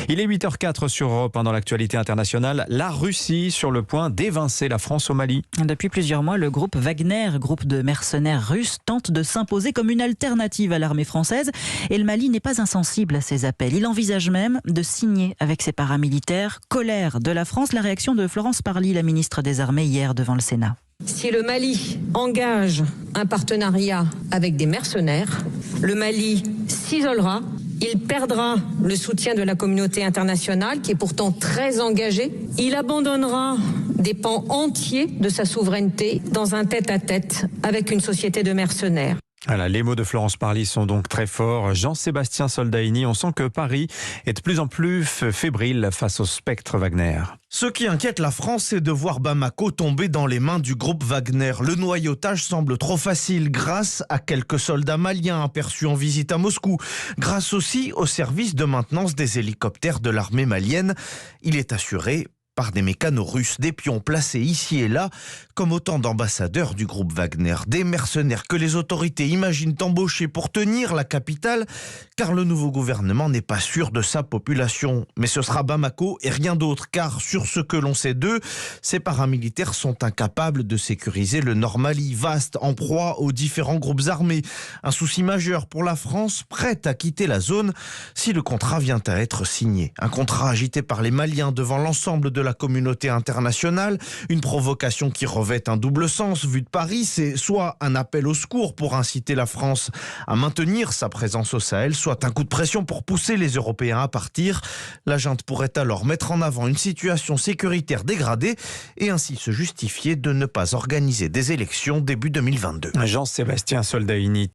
Il est 8h04 sur Europe 1 dans l'actualité internationale. La Russie sur le point d'évincer la France au Mali. Depuis plusieurs mois, le groupe Wagner, groupe de mercenaires russes, tente de s'imposer comme une alternative à l'armée française. Et le Mali n'est pas insensible à ces appels. Il envisage même de signer avec ses paramilitaires. Colère de la France, la réaction de Florence Parly, la ministre des Armées, hier devant le Sénat. Si le Mali engage un partenariat avec des mercenaires, le Mali s'isolera, il perdra le soutien de la communauté internationale qui est pourtant très engagée, il abandonnera des pans entiers de sa souveraineté dans un tête-à-tête avec une société de mercenaires. Voilà, les mots de Florence Parly sont donc très forts. Jean-Sébastien Soldaini, on sent que Paris est de plus en plus fébrile face au spectre Wagner. Ce qui inquiète la France, c'est de voir Bamako tomber dans les mains du groupe Wagner. Le noyautage semble trop facile grâce à quelques soldats maliens aperçus en visite à Moscou, grâce aussi au service de maintenance des hélicoptères de l'armée malienne. Il est assuré par des mécanos russes, des pions placés ici et là comme autant d'ambassadeurs du groupe Wagner, des mercenaires que les autorités imaginent embaucher pour tenir la capitale, car le nouveau gouvernement n'est pas sûr de sa population. Mais ce sera Bamako et rien d'autre, car sur ce que l'on sait d'eux, ces paramilitaires sont incapables de sécuriser le Nord Mali, vaste, en proie aux différents groupes armés. Un souci majeur pour la France, prête à quitter la zone si le contrat vient à être signé. Un contrat agité par les Maliens devant l'ensemble de la communauté internationale, une provocation qui revêt un double sens vu de Paris, c'est soit un appel au secours pour inciter la France à maintenir sa présence au Sahel, soit un coup de pression pour pousser les Européens à partir. La junte pourrait alors mettre en avant une situation sécuritaire dégradée et ainsi se justifier de ne pas organiser des élections début 2022. Jean-Sébastien Soldaini.